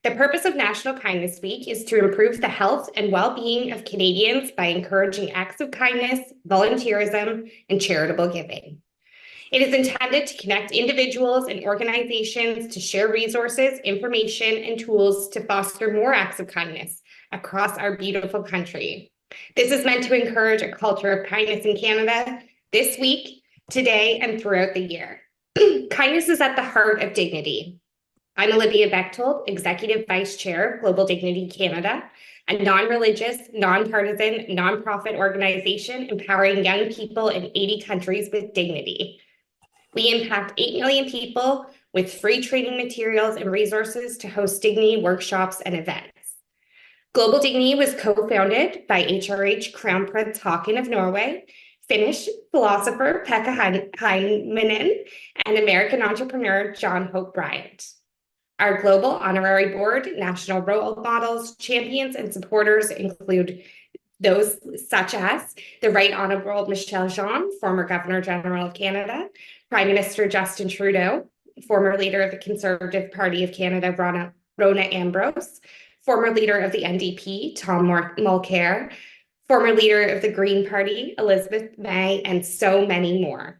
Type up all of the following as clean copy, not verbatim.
The purpose of National Kindness Week is to improve the health and well-being of Canadians by encouraging acts of kindness, volunteerism, and charitable giving. It is intended to connect individuals and organizations to share resources, information, and tools to foster more acts of kindness across our beautiful country. This is meant to encourage a culture of kindness in Canada this week, today, and throughout the year. Kindness is at the heart of dignity. I'm Olivia Bechtold, Executive Vice Chair of Global Dignity Canada, a non-religious, non-partisan, nonprofit organization empowering young people in 80 countries with dignity. We impact 8 million people with free training materials and resources to host dignity workshops and events. Global Dignity was co-founded by HRH Crown Prince Haakon of Norway, Finnish philosopher Pekka Heinonen, and American entrepreneur John Hope Bryant. Our global honorary board, national role models, champions, and supporters include those such as the Right Honorable Michelle Jean, former Governor General of Canada, Prime Minister Justin Trudeau, former leader of the Conservative Party of Canada, Rona Ambrose, former leader of the NDP, Tom Mulcair, former leader of the Green Party, Elizabeth May, and so many more.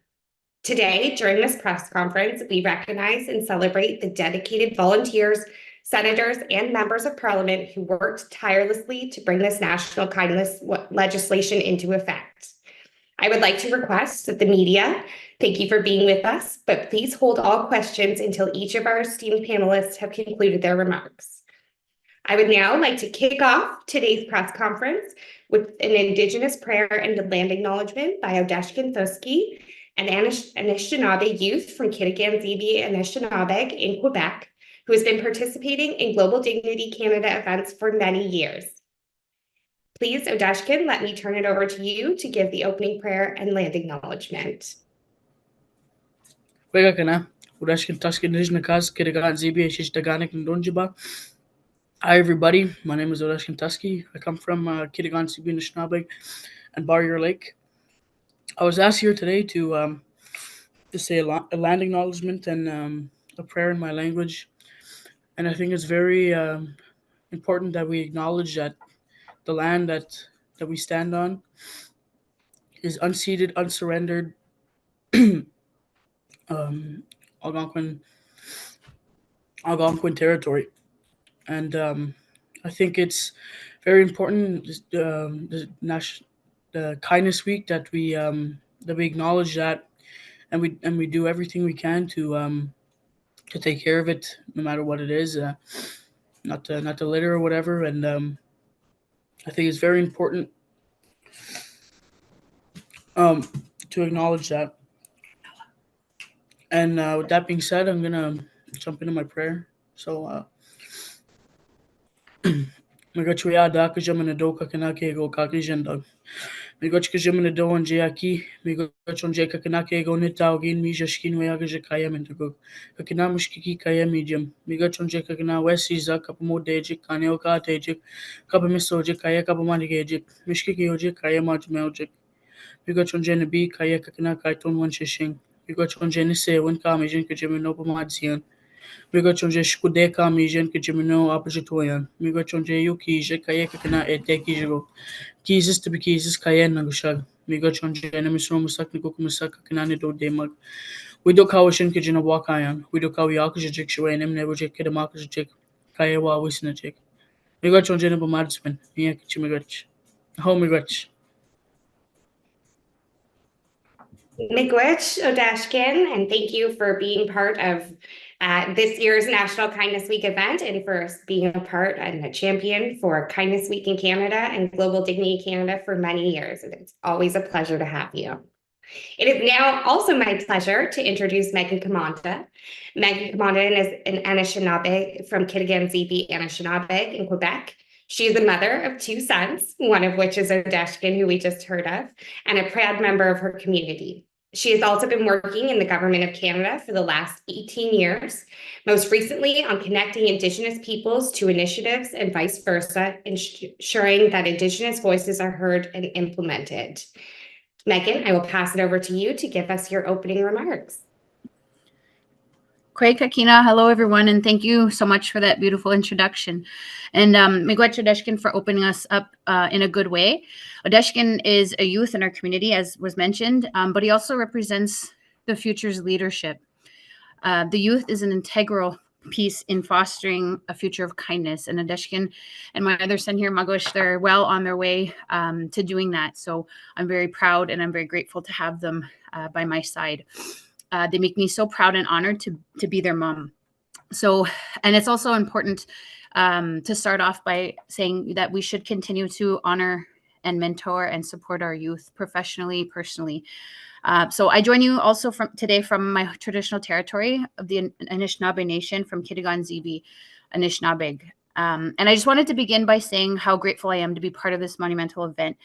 Today, during this press conference, we recognize and celebrate the dedicated volunteers, senators, and members of parliament who worked tirelessly to bring this national kindness legislation into effect. I would like to request that the media, thank you for being with us, but please hold all questions until each of our esteemed panelists have concluded their remarks. I would now like to kick off today's press conference with an Indigenous prayer and land acknowledgement by Odeshkun Thusky, an Anishinabeg youth from Kitigan Zibi Anishinabeg in Quebec, who has been participating in Global Dignity Canada events for many years. Please, Odeshkun, let me turn it over to you to give the opening prayer and land acknowledgement. Odeshkun Thusky, Indigenous, Kitigan Zibi Anishinabeg. Hi, everybody. My name is Odeshkun Thusky. I come from Kitigan Zibi Anishinabeg and Barrier Lake. I was asked here today to say a land acknowledgement and a prayer in my language, and I think it's very important that we acknowledge that the land that we stand on is unceded, unsurrendered Algonquin territory, and I think it's very important the Kindness Week that we acknowledge that, and we do everything we can to take care of it, no matter what it is, not to litter or whatever. And I think it's very important to acknowledge that. And with that being said, I'm gonna jump into my prayer. So. Migochwe da ka jamana do ka kana ke go ka ki jenda. Migoch ka jamana do on je aki, migoch on je ka kana ke go ne ta ogin mi jashkin we aga je kaya men go. Ka kana mushkiki kaya medium. Migoch on je ka kana wesi za ka mo de je kane o ka te je ka ba miso je kaya ka ba mani ge je. Mishkiki o je kaya ma je me je. Migoch on je ne bi kaya ka kana ka ton wan shishing. Migoch on je ne se wan ka mi jin ka je me no ba ma dzian. Migo chonje shkude ka mi jen ke jimino apajitoyan. Migo chonje yuki je kaye kana eteki jigo. Kizis to be kizis kayen nagushag. Migo chonje enemisro musak niko kumasak kanani do demag. We do kawishin ke jina wakayan. We do kawi akajik shwe enem nebo jek kedamakajik. Kaye wa wisnajik. Migo chonje nebo madsman. Yak chimigach. Ho migach. Miigwech, Odeshkun, and thank you for being part of this year's National Kindness Week event and for being a part and a champion for Kindness Week in Canada and Global Dignity Canada for many years. And it's always a pleasure to have you. It is now also my pleasure to introduce Meagan Commonda. Meagan Commonda is an Anishinabeg from Kitigan Zibi Anishinabeg in Quebec. She is a mother of 2 sons, one of which is Odeshkun, who we just heard of, and a proud member of her community. She has also been working in the Government of Canada for the last 18 years, most recently on connecting Indigenous peoples to initiatives and vice versa, ensuring that Indigenous voices are heard and implemented. Meagan, I will pass it over to you to give us your opening remarks. Kwei Kakina, hello everyone, and thank you so much for that beautiful introduction. And miigwech Odeshkun for opening us up in a good way. Odeshkun is a youth in our community, as was mentioned, but he also represents the future's leadership. The youth is an integral piece in fostering a future of kindness, and Odeshkun and my other son here, Magwish, they're well on their way to doing that. So I'm very proud and I'm very grateful to have them by my side. They make me so proud and honored to be their mom. So, and it's also important to start off by saying that we should continue to honor and mentor and support our youth professionally, personally. So I join you also today from my traditional territory of the Anishinaabe Nation, from Kitigan Zibi Anishinabeg. And I just wanted to begin by saying how grateful I am to be part of this monumental event.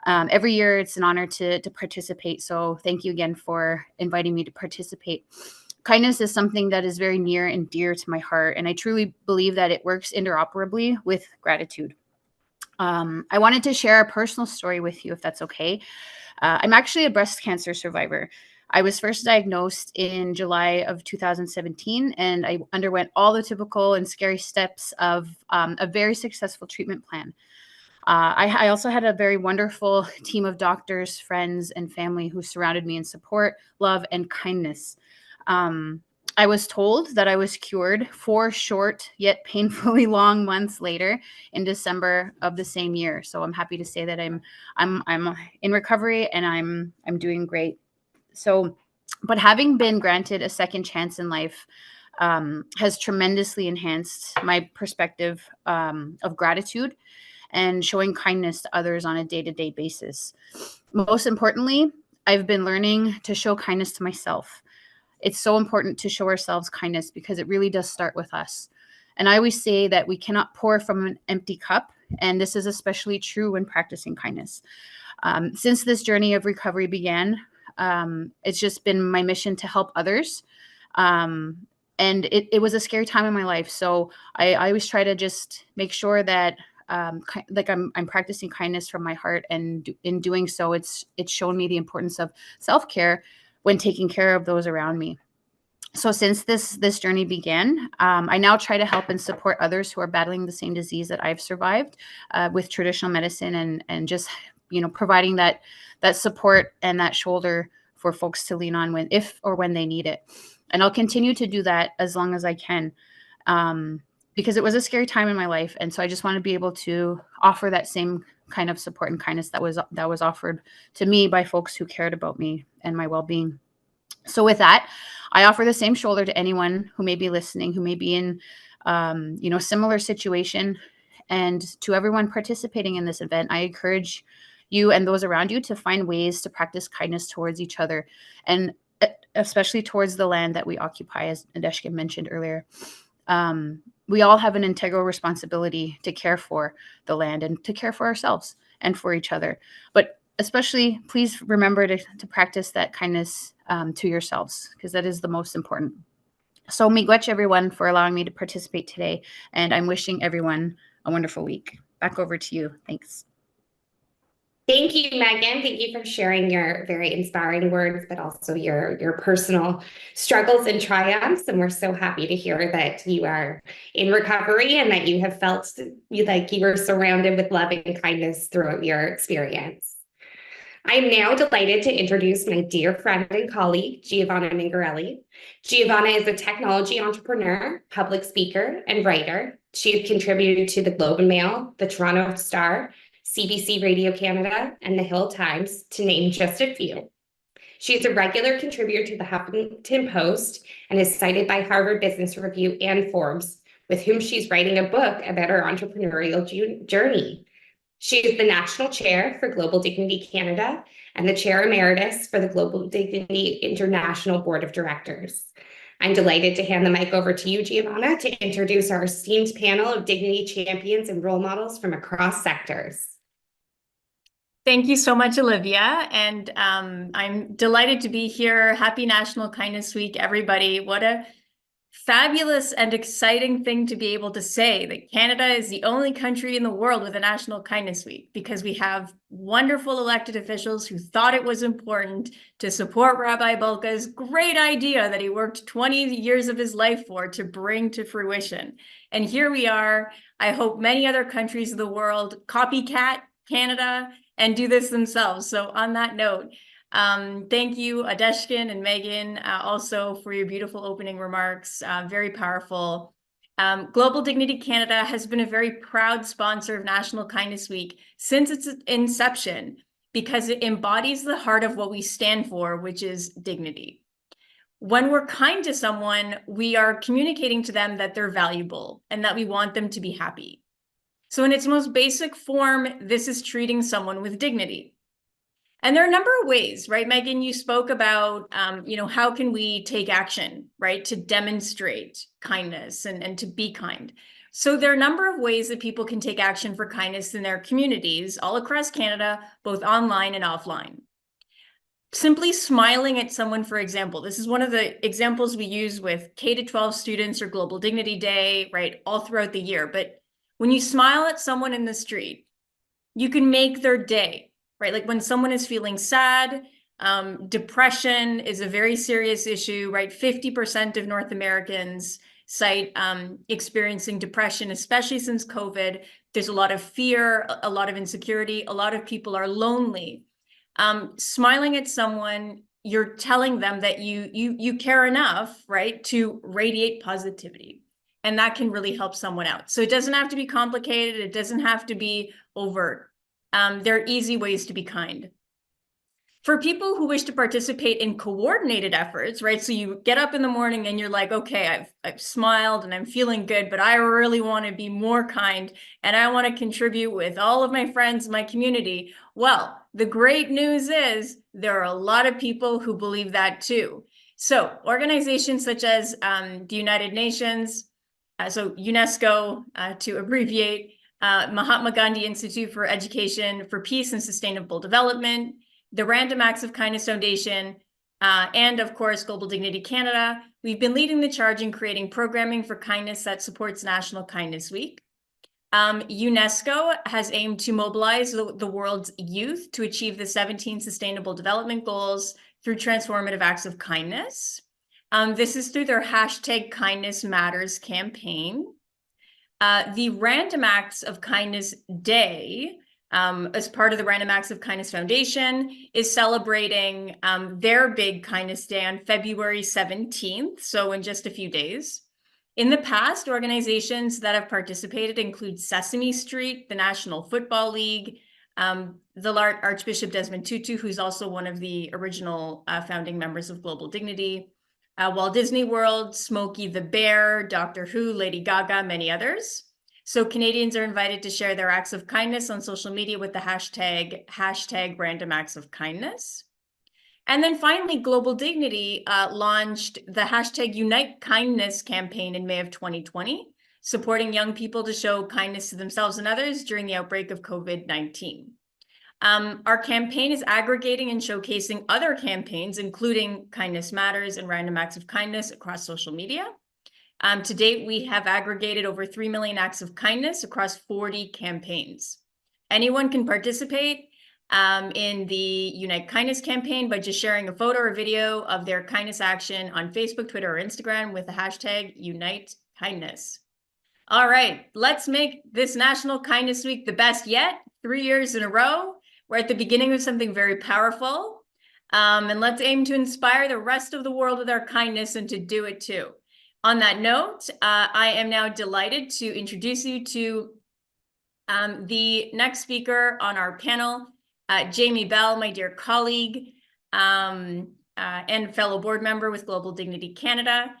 Every year it's an honor to participate. So thank you again for inviting me to participate. Kindness is something that is very near and dear to my heart, and I truly believe that it works interoperably with gratitude. I wanted to share a personal story with you, if that's okay. I'm actually a breast cancer survivor. I was first diagnosed in July of 2017, and I underwent all the typical and scary steps of a very successful treatment plan. I also had a very wonderful team of doctors, friends, and family who surrounded me in support, love, and kindness. I was told that I was cured 4 short yet painfully long months later in December of the same year. So I'm happy to say that I'm in recovery and I'm doing great. So, but having been granted a second chance in life has tremendously enhanced my perspective of gratitude and showing kindness to others on a day-to-day basis. Most importantly, I've been learning to show kindness to myself. It's so important to show ourselves kindness because it really does start with us. And I always say that we cannot pour from an empty cup, and this is especially true when practicing kindness. Since this journey of recovery began, it's just been my mission to help others. And it was a scary time in my life. So I always try to just make sure that I'm practicing kindness from my heart, and in doing so, it's shown me the importance of self-care when taking care of those around me. So since this journey began, I now try to help and support others who are battling the same disease that I've survived with traditional medicine, and just providing that support and that shoulder for folks to lean on if or when they need it. And I'll continue to do that as long as I can. Because it was a scary time in my life, and so I just want to be able to offer that same kind of support and kindness that was offered to me by folks who cared about me and my well-being. So with that, I offer the same shoulder to anyone who may be listening, who may be in similar situation, and to everyone participating in this event, I encourage you and those around you to find ways to practice kindness towards each other, and especially towards the land that we occupy, as Odeshkun mentioned earlier. We all have an integral responsibility to care for the land and to care for ourselves and for each other. But especially, please remember to practice that kindness to yourselves, because that is the most important. So miigwech everyone for allowing me to participate today, and I'm wishing everyone a wonderful week. Back over to you. Thanks. Thank you, Meagan. Thank you for sharing your very inspiring words, but also your personal struggles and triumphs. And we're so happy to hear that you are in recovery and that you have felt like you were surrounded with love and kindness throughout your experience. I am now delighted to introduce my dear friend and colleague, Giovanna Mingarelli. Giovanna is a technology entrepreneur, public speaker, and writer. She has contributed to the Globe and Mail, the Toronto Star, CBC Radio Canada, and the Hill Times, to name just a few. She is a regular contributor to the Huffington Post and is cited by Harvard Business Review and Forbes, with whom she's writing a book about her entrepreneurial journey. She is the National Chair for Global Dignity Canada and the Chair Emeritus for the Global Dignity International Board of Directors. I'm delighted to hand the mic over to you, Giovanna, to introduce our esteemed panel of dignity champions and role models from across sectors. Thank you so much, Olivia. And I'm delighted to be here. Happy National Kindness Week, everybody. What a fabulous and exciting thing to be able to say that Canada is the only country in the world with a National Kindness Week, because we have wonderful elected officials who thought it was important to support Rabbi Bulka's great idea that he worked 20 years of his life for to bring to fruition. And here we are. I hope many other countries of the world copycat Canada and do this themselves. So on that note, thank you, Odeshkun and Meagan, also for your beautiful opening remarks. Very powerful. Global Dignity Canada has been a very proud sponsor of National Kindness Week since its inception, because it embodies the heart of what we stand for, which is dignity. When we're kind to someone, we are communicating to them that they're valuable and that we want them to be happy. So in its most basic form, this is treating someone with dignity. And there are a number of ways, right? Meagan, you spoke about, how can we take action, right, to demonstrate kindness and to be kind. So there are a number of ways that people can take action for kindness in their communities all across Canada, both online and offline. Simply smiling at someone, for example. This is one of the examples we use with K-12 students or Global Dignity Day, right, all throughout the year. But when you smile at someone in the street, you can make their day. Right, like when someone is feeling sad, depression is a very serious issue, right? 50% of North Americans cite experiencing depression, especially since COVID. There's a lot of fear, a lot of insecurity, a lot of people are lonely. Smiling at someone, you're telling them that you care enough, right, to radiate positivity. And that can really help someone out. So it doesn't have to be complicated. It doesn't have to be overt. There are easy ways to be kind. For people who wish to participate in coordinated efforts, right? So you get up in the morning and you're like, okay, I've smiled and I'm feeling good, but I really want to be more kind and I want to contribute with all of my friends, my community. Well, the great news is there are a lot of people who believe that too. So organizations such as the United Nations, so UNESCO to abbreviate, Mahatma Gandhi Institute for Education for Peace and Sustainable Development, the Random Acts of Kindness Foundation, and of course, Global Dignity Canada. We've been leading the charge in creating programming for kindness that supports National Kindness Week. UNESCO has aimed to mobilize the world's youth to achieve the 17 Sustainable Development Goals through transformative acts of kindness. This is through their #KindnessMatters campaign. The Random Acts of Kindness Day, as part of the Random Acts of Kindness Foundation, is celebrating their big Kindness Day on February 17th, so in just a few days. In the past, organizations that have participated include Sesame Street, the National Football League, the Archbishop Desmond Tutu, who's also one of the original founding members of Global Dignity, Walt Disney World, Smokey the Bear, Doctor Who, Lady Gaga, many others. So Canadians are invited to share their acts of kindness on social media with the hashtag Random Acts of Kindness. And then finally, Global Dignity launched the #Unite Kindness campaign in May of 2020, supporting young people to show kindness to themselves and others during the outbreak of COVID-19. Our campaign is aggregating and showcasing other campaigns, including Kindness Matters and Random Acts of Kindness across social media. To date, we have aggregated over 3 million acts of kindness across 40 campaigns. Anyone can participate in the Unite Kindness campaign by just sharing a photo or video of their kindness action on Facebook, Twitter, or Instagram with the #Unite Kindness. All right, let's make this National Kindness Week the best yet. 3 years in a row. We're at the beginning of something very powerful. And let's aim to inspire the rest of the world with our kindness and to do it too. On that note, I am now delighted to introduce you to the next speaker on our panel, Jamie Bell, my dear colleague and fellow board member with Global Dignity Canada.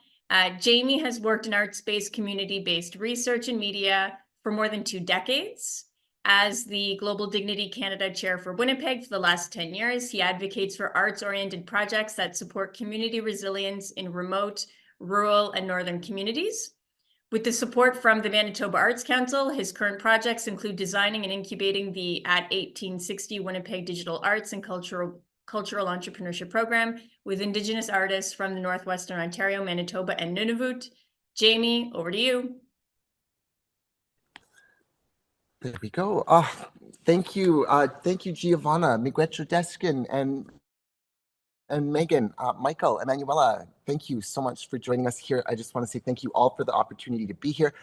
Jamie has worked in arts-based, community-based research and media for more than 2 decades. As the Global Dignity Canada Chair for Winnipeg for the last 10 years, he advocates for arts-oriented projects that support community resilience in remote, rural, and northern communities. With the support from the Manitoba Arts Council, his current projects include designing and incubating the At 1860 Winnipeg Digital Arts and Cultural Entrepreneurship Program with Indigenous artists from the Northwestern Ontario, Manitoba, and Nunavut, Jamie, over to you. There we go. Thank you. Thank you, Giovanna, Odeshkun, and Meagan, Michael, Emmanuella. Thank you so much for joining us here. I just want to say thank you all for the opportunity to be here.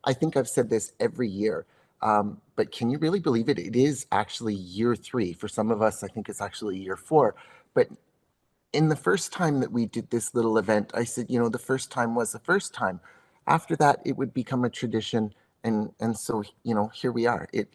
I think I've said this every year, but can you really believe it? It is actually year 3. For some of us, I think it's actually year 4. But in the first time that we did this little event, I said, you know, the first time was the first time. After that, it would become a tradition. And so, you know, here we are. It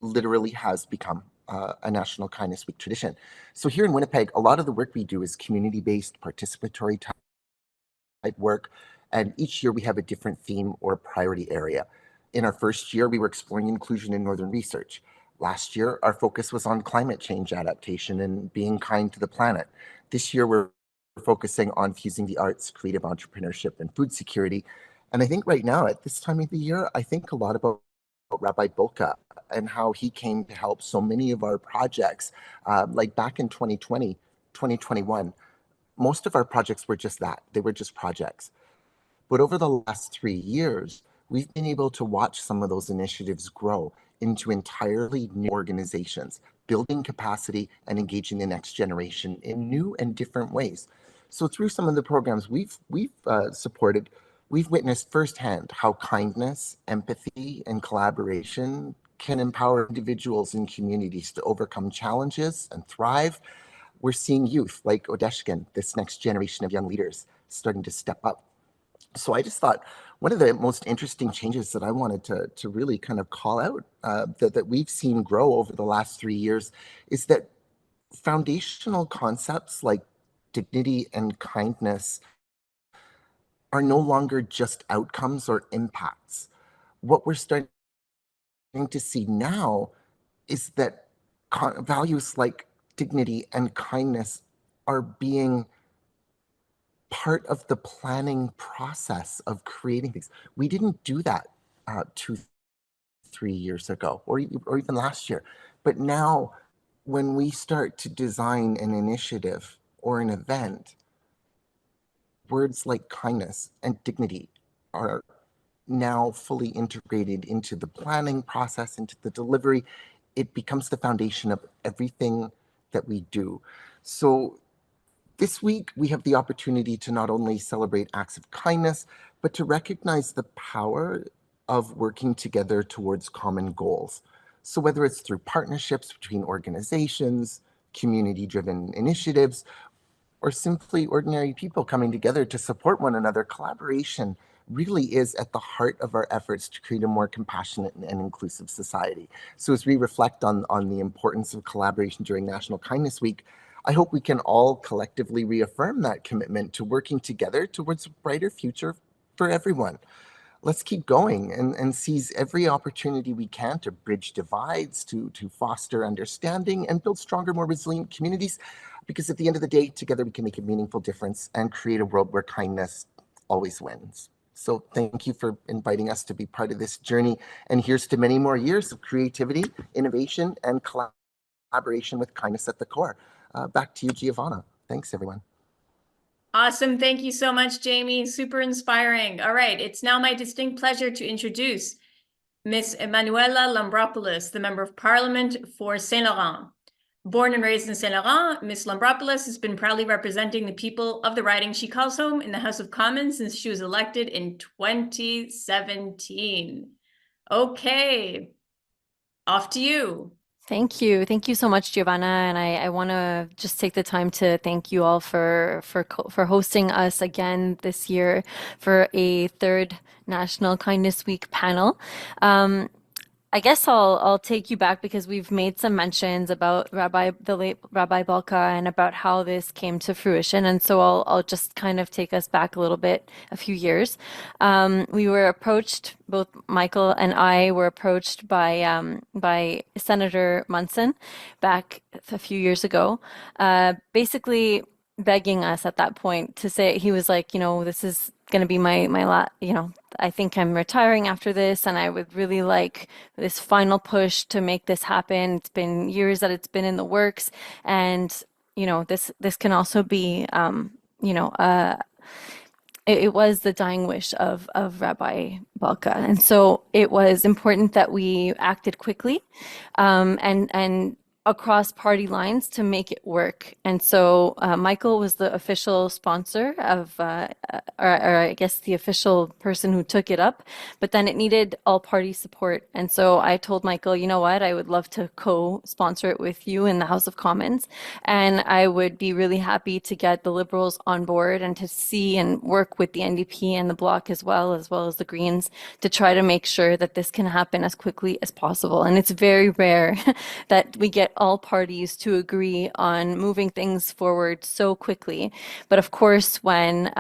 literally has become a National Kindness Week tradition. So here in Winnipeg, a lot of the work we do is community-based, participatory type work. And each year we have a different theme or priority area. In our first year, we were exploring inclusion in Northern research. Last year, our focus was on climate change adaptation and being kind to the planet. This year, we're focusing on fusing the arts, creative entrepreneurship, and food security. And I think right now, at this time of the year, I think a lot about Rabbi Bolka and how he came to help so many of our projects. Like back in 2020, 2021, most of our projects were just that. They were just projects. But over the last 3 years, we've been able to watch some of those initiatives grow into entirely new organizations, building capacity and engaging the next generation in new and different ways. So through some of the programs we've supported, we've witnessed firsthand how kindness, empathy, and collaboration can empower individuals and communities to overcome challenges and thrive. We're seeing youth like Odeshkun, this next generation of young leaders, starting to step up. So I just thought one of the most interesting changes that I wanted to really kind of call out that we've seen grow over the last 3 years is that foundational concepts like dignity and kindness are no longer just outcomes or impacts. What we're starting to see now is that values like dignity and kindness are being part of the planning process of creating things. We didn't do that 2-3 years ago, or even last year. But now, when we start to design an initiative or an event, words like kindness and dignity are now fully integrated into the planning process, into the delivery. It becomes the foundation of everything that we do. So this week, we have the opportunity to not only celebrate acts of kindness, but to recognize the power of working together towards common goals. So whether it's through partnerships between organizations, community-driven initiatives, or simply ordinary people coming together to support one another, collaboration really is at the heart of our efforts to create a more compassionate and inclusive society. So as we reflect on the importance of collaboration during National Kindness Week, I hope we can all collectively reaffirm that commitment to working together towards a brighter future for everyone. Let's keep going and seize every opportunity we can to bridge divides, to foster understanding and build stronger, more resilient communities. Because at the end of the day, together we can make a meaningful difference and create a world where kindness always wins. So thank you for inviting us to be part of this journey. And here's to many more years of creativity, innovation, and collaboration with kindness at the core. Back to you, Giovanna. Thanks, everyone. Awesome. Thank you so much, Jamie. Super inspiring. All right. It's now my distinct pleasure to introduce Miss Emmanuella Lambropoulos, the Member of Parliament for Saint-Laurent. Born and raised in Saint-Laurent, Ms. Lambropoulos has been proudly representing the people of the riding she calls home in the House of Commons since she was elected in 2017. Okay, off to you. Thank you. Thank you so much, Giovanna. And I want to just take the time to thank you all for hosting us again this year for a third National Kindness Week panel. I guess I'll take you back because we've made some mentions about the late Rabbi Balka and about how this came to fruition. And so I'll just kind of take us back a little bit, a few years. We were approached, both Michael and I were approached by Senator Munson back a few years ago, basically begging us at that point to say, he was like, you know, this is going to be my last, you know, I think I'm retiring after this, and I would really like this final push to make this happen. It's been years that it's been in the works, and you know, this can also be, you know, it was the dying wish of Rabbi Balka. And so it was important that we acted quickly and across party lines to make it work. And so Michael was the official sponsor of, or I guess the official person who took it up, but then it needed all party support. And so I told Michael, you know what, I would love to co-sponsor it with you in the House of Commons. And I would be really happy to get the Liberals on board and to see and work with the NDP and the Bloc as well as the Greens to try to make sure that this can happen as quickly as possible. And it's very rare that we get all parties to agree on moving things forward so quickly. But of course, when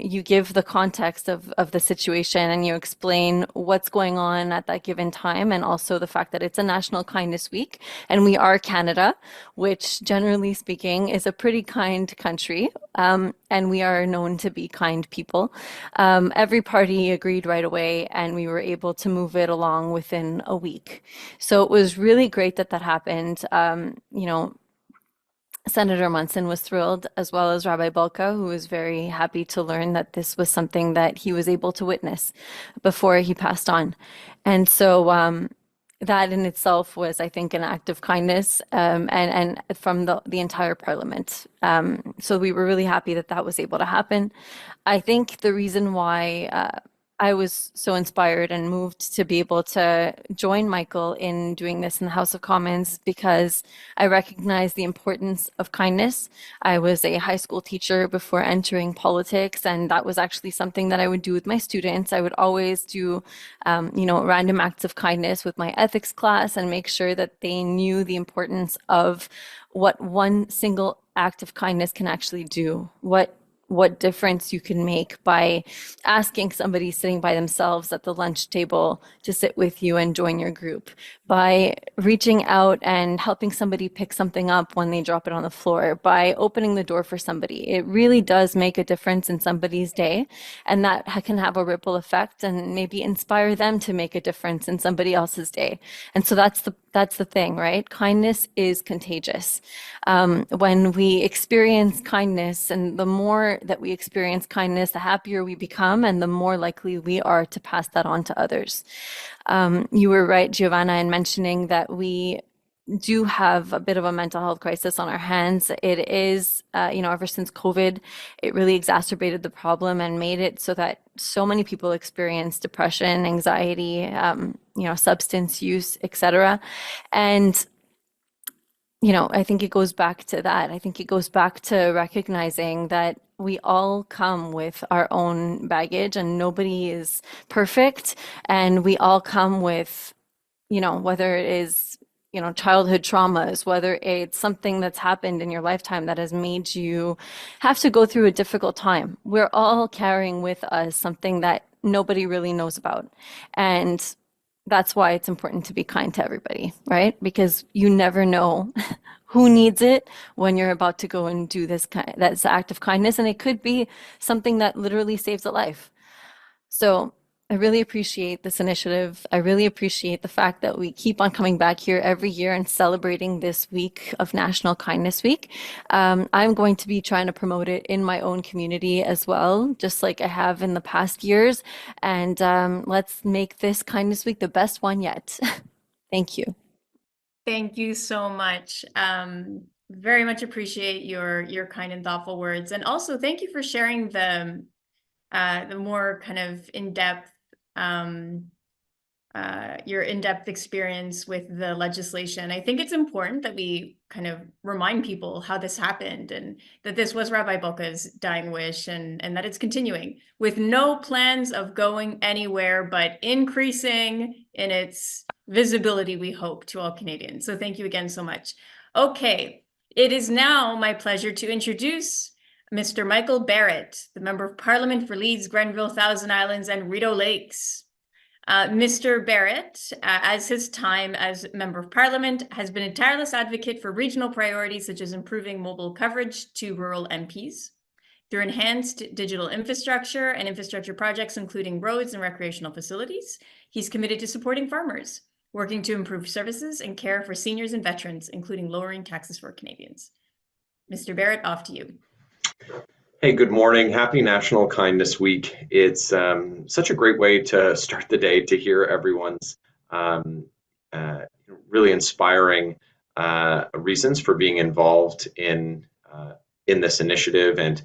you give the context of the situation and you explain what's going on at that given time, and also the fact that it's a National Kindness Week, and we are Canada, which generally speaking is a pretty kind country, and we are known to be kind people. Every party agreed right away, and we were able to move it along within a week. So it was really great that that happened. Senator Munson was thrilled, as well as Rabbi Balka, who was very happy to learn that this was something that he was able to witness before he passed on. And so that in itself was, I think, an act of kindness and from the entire parliament. So we were really happy that that was able to happen. I think the reason why I was so inspired and moved to be able to join Michael in doing this in the House of Commons because I recognize the importance of kindness. I was a high school teacher before entering politics, and that was actually something that I would do with my students. I would always do, random acts of kindness with my ethics class and make sure that they knew the importance of what one single act of kindness can actually do, what difference you can make by asking somebody sitting by themselves at the lunch table to sit with you and join your group, by reaching out and helping somebody pick something up when they drop it on the floor, by opening the door for somebody. It really does make a difference in somebody's day, and that can have a ripple effect and maybe inspire them to make a difference in somebody else's day. And so that's the thing, right? Kindness is contagious. When we experience kindness, and the more that we experience kindness, the happier we become and the more likely we are to pass that on to others. You were right, Giovanna, in mentioning that we do have a bit of a mental health crisis on our hands. It is, ever since COVID, it really exacerbated the problem and made it so that so many people experience depression, anxiety, substance use, etc. And I think it goes back to that. I think it goes back to recognizing that we all come with our own baggage and nobody is perfect. And we all come with, whether it is, childhood traumas, whether it's something that's happened in your lifetime that has made you have to go through a difficult time. We're all carrying with us something that nobody really knows about. And that's why it's important to be kind to everybody, right? Because you never know who needs it when you're about to go and do that's act of kindness. And it could be something that literally saves a life. So I really appreciate this initiative. I really appreciate the fact that we keep on coming back here every year and celebrating this week of National Kindness Week. I'm going to be trying to promote it in my own community as well, just like I have in the past years. And let's make this Kindness Week the best one yet. Thank you. Thank you so much. Very much appreciate your kind and thoughtful words. And also thank you for sharing the more kind of in-depth your in-depth experience with the legislation. I think it's important that we kind of remind people how this happened and that this was Rabbi Balka's dying wish and that it's continuing with no plans of going anywhere but increasing in its visibility, we hope, to all Canadians. So thank you again so much. Okay, it is now my pleasure to introduce Mr. Michael Barrett, the Member of Parliament for Leeds, Grenville, Thousand Islands, and Rideau Lakes. Mr. Barrett, as his time as Member of Parliament, has been a tireless advocate for regional priorities such as improving mobile coverage to rural MPs through enhanced digital infrastructure and infrastructure projects, including roads and recreational facilities. He's committed to supporting farmers, working to improve services and care for seniors and veterans, including lowering taxes for Canadians. Mr. Barrett, off to you. Hey, good morning. Happy National Kindness Week. It's such a great way to start the day to hear everyone's um, uh, really inspiring reasons for being involved in this initiative and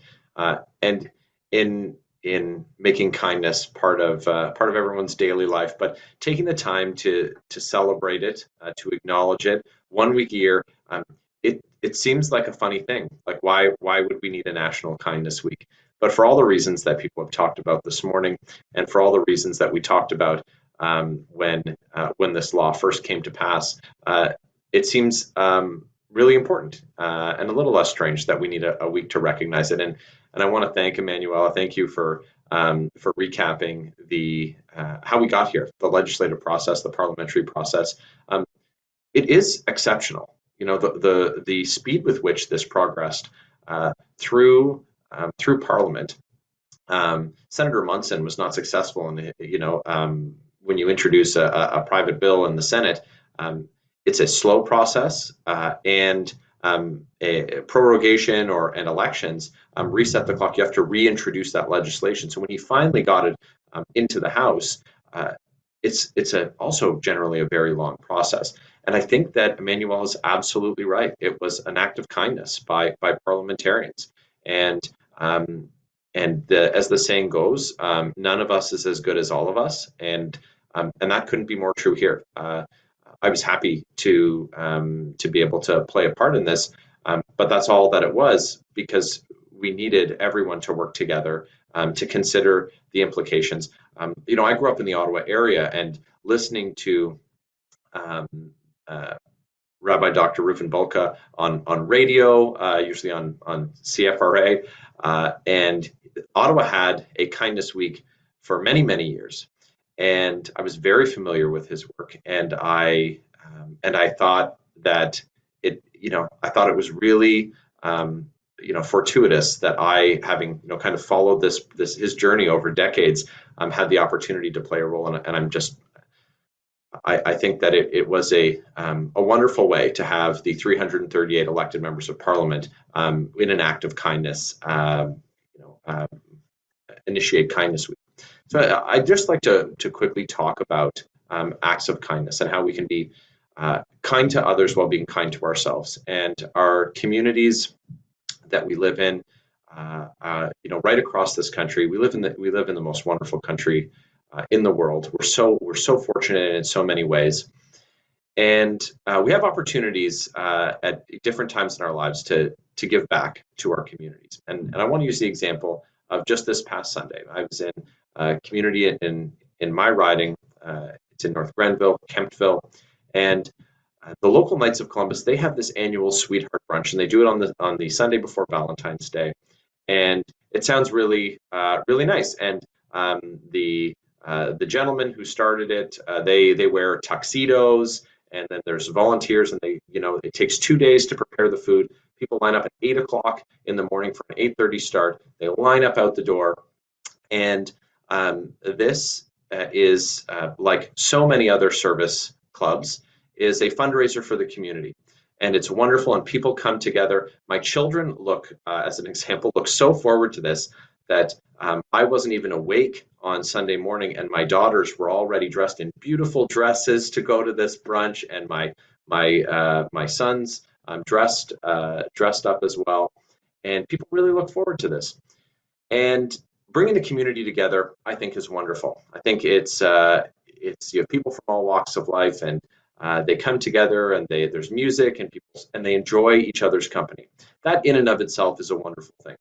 in making kindness part of everyone's daily life. But taking the time to celebrate it, to acknowledge it, 1 week a year. It seems like a funny thing. Like why would we need a National Kindness Week? But for all the reasons that people have talked about this morning, and for all the reasons that we talked about when this law first came to pass, it seems really important and a little less strange that we need a week to recognize it. And I want to thank Emmanuella. Thank you for recapping the how we got here, the legislative process, the parliamentary process. It is exceptional. You know, the speed with which this progressed through Parliament. Senator Munson was not successful in, when you introduce a private bill in the Senate, it's a slow process, and a prorogation and elections reset the clock. You have to reintroduce that legislation. So when he finally got it into the House, it's also generally a very long process. And I think that Emmanuel is absolutely right. It was an act of kindness by parliamentarians. And as the saying goes, none of us is as good as all of us. And that couldn't be more true here. I was happy to be able to play a part in this, but that's all that it was, because we needed everyone to work together to consider the implications. I grew up in the Ottawa area, and listening to Rabbi Dr. Reuven Bulka on radio, usually on CFRA, and Ottawa had a kindness week for many, many years. And I was very familiar with his work, and I thought that I thought it was really fortuitous that I, having kind of followed his journey over decades, had the opportunity to play a role in it. And I think that it was a wonderful way to have the 338 elected members of Parliament in an act of kindness initiate Kindness Week. So I'd just like to quickly talk about acts of kindness and how we can be kind to others while being kind to ourselves. And our communities that we live in, right across this country, we live in the most wonderful country in the world. We're so fortunate in so many ways, and we have opportunities at different times in our lives to give back to our communities. And I want to use the example of just this past Sunday. I was in a community in my riding. It's in North Grenville, Kemptville, and the local Knights of Columbus, they have this annual sweetheart brunch, and they do it on the Sunday before Valentine's Day, and it sounds really really nice. And the gentleman who started it, they wear tuxedos, and then there's volunteers, and it takes 2 days to prepare the food. People line up at 8 o'clock in the morning for an 8:30 start. They line up out the door, and this is like so many other service clubs, is a fundraiser for the community. And it's wonderful, and people come together. My children as an example, look so forward to this that I wasn't even awake on Sunday morning, and my daughters were already dressed in beautiful dresses to go to this brunch, and my sons dressed up as well. And people really look forward to this. And bringing the community together, I think, is wonderful. I think it's you have people from all walks of life, and they come together, and there's music, and they enjoy each other's company. That in and of itself is a wonderful thing.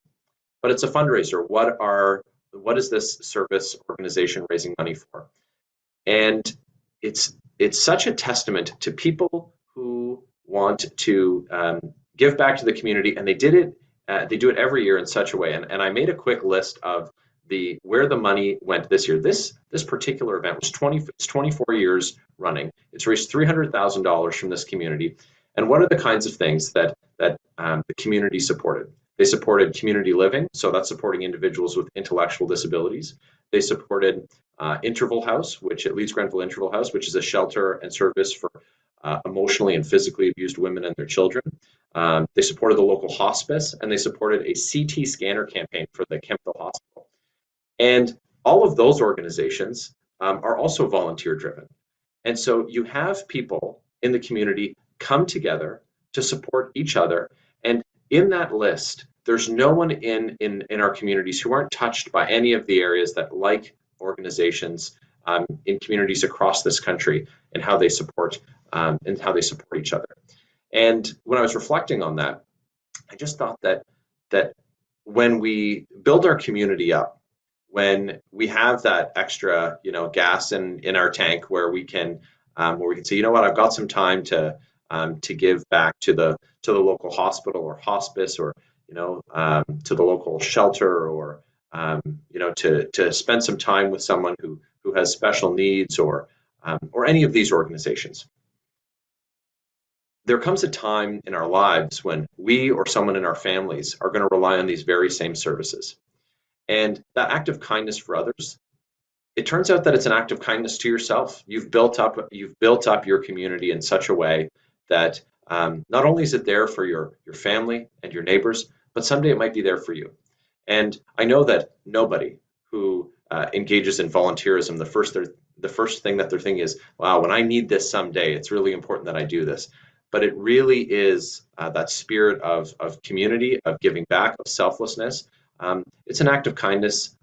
But it's a fundraiser. What is this service organization raising money for? And it's such a testament to people who want to give back to the community, and they do it every year in such a way. And I made a quick list of where the money went this year. This particular event was 24 years running. It's raised $300,000 from this community. And what are the kinds of things that the community supported? They supported community living, so that's supporting individuals with intellectual disabilities. They supported Interval House, which at Leeds Grenville Interval House, which is a shelter and service for emotionally and physically abused women and their children. They supported the local hospice, and they supported a CT scanner campaign for the Kemptville Hospital. And all of those organizations are also volunteer driven. And so you have people in the community come together to support each other. And in that list, there's no one in our communities who aren't touched by any of the areas that, like organizations in communities across this country, and how they support each other. And when I was reflecting on that, I just thought that when we build our community up, when we have that extra, gas in our tank, where we can say, you know what, I've got some time to give back to the local hospital or hospice, or to the local shelter, or to spend some time with someone who has special needs, or any of these organizations. There comes a time in our lives when we or someone in our families are going to rely on these very same services. And that act of kindness for others, it turns out that it's an act of kindness to yourself. You've built up your community in such a way that not only is it there for your family and your neighbors, but someday it might be there for you. And I know that nobody who engages in volunteerism, the first thing that they're thinking is, wow, when I need this someday, it's really important that I do this. But it really is that spirit of community, of giving back, of selflessness. It's an act of kindness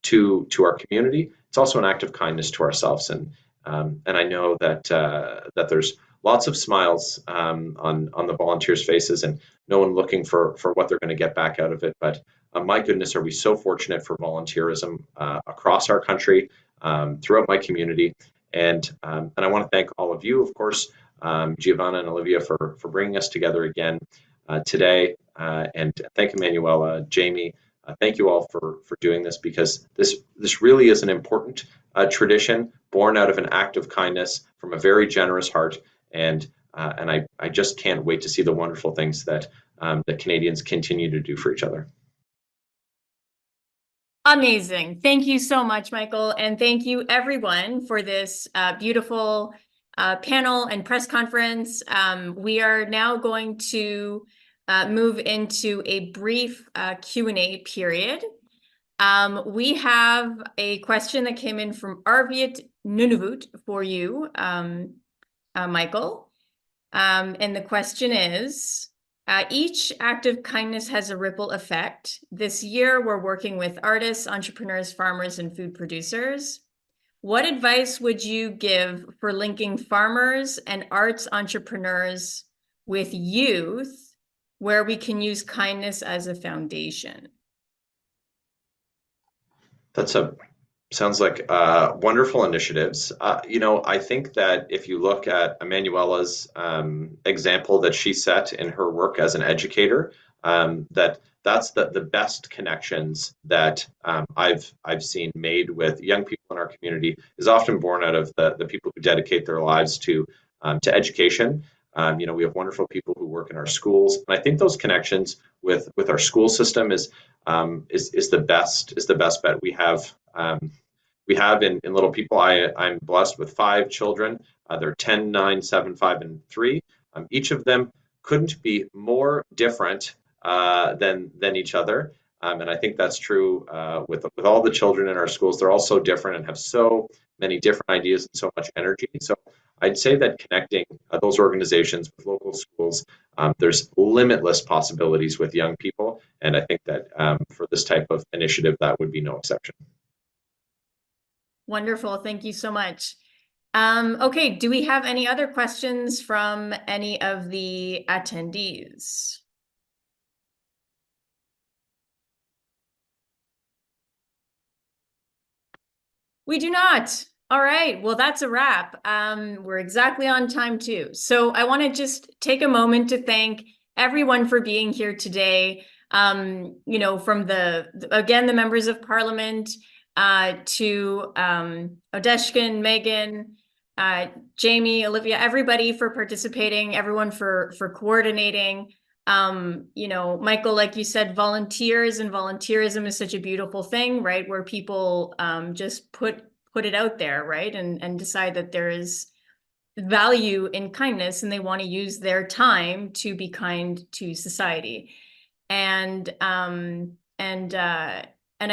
to our community. It's also an act of kindness to ourselves. And I know that there's lots of smiles on the volunteers' faces, and no one looking for what they're going to get back out of it. But my goodness, are we so fortunate for volunteerism across our country, throughout my community. And I want to thank all of you, of course, Giovanna and Olivia, for bringing us together again today. And thank Emmanuella, Jamie. Thank you all for doing this, because this really is an important tradition born out of an act of kindness from a very generous heart. And I just can't wait to see the wonderful things that Canadians continue to do for each other. Amazing. Thank you so much, Michael. And thank you everyone for this beautiful panel and press conference. We are now going to move into a brief Q&A period. We have a question that came in from Arviat Nunavut for you, Michael. And the question is, each act of kindness has a ripple effect. This year, we're working with artists, entrepreneurs, farmers, and food producers. What advice would you give for linking farmers and arts entrepreneurs with youth, where we can use kindness as a foundation? Sounds like wonderful initiatives. I think that if you look at Emmanuella's example that she set in her work as an educator, that's the best connections that I've seen made with young people in our community is often born out of the people who dedicate their lives to education. We have wonderful people who work in our schools, and I think those connections with our school system is the best bet we have. We have in Little People. I'm blessed with 5 children. They're 10, 9, 7, 5, and 3. Each of them couldn't be more different than each other. And I think that's true with all the children in our schools. They're all so different and have so many different ideas and so much energy. So I'd say that connecting those organizations with local schools, there's limitless possibilities with young people. And I think that for this type of initiative, that would be no exception. Wonderful. Thank you so much. Okay, do we have any other questions from any of the attendees? We do not. All right, well, that's a wrap. We're exactly on time too. So I want to just take a moment to thank everyone for being here today. From the members of Parliament, to Odeshkun, Meagan, Jamie, Olivia, everybody for participating, everyone for coordinating. Michael, like you said, volunteers and volunteerism is such a beautiful thing, right? Where people just put it out there, right? And decide that there is value in kindness, and they want to use their time to be kind to society. And I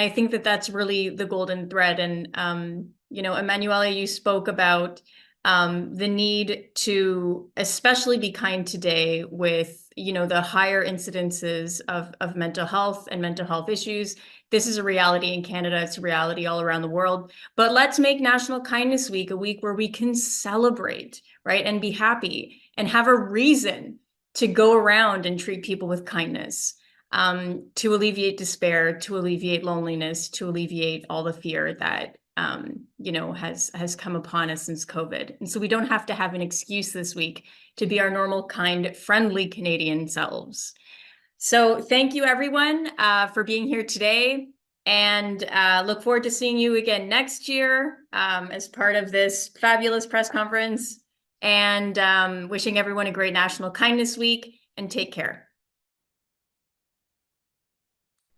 think that that's really the golden thread. And Emmanuella, you spoke about the need to especially be kind today with the higher incidences of mental health and mental health issues. This is a reality in Canada. It's a reality all around the world. But let's make National Kindness Week a week where we can celebrate, right, and be happy and have a reason to go around and treat people with kindness, to alleviate despair, to alleviate loneliness, to alleviate all the fear that has come upon us since COVID. And so we don't have to have an excuse this week to be our normal, kind, friendly Canadian selves. So thank you, everyone, for being here today, and look forward to seeing you again next year as part of this fabulous press conference, and wishing everyone a great National Kindness Week, and take care.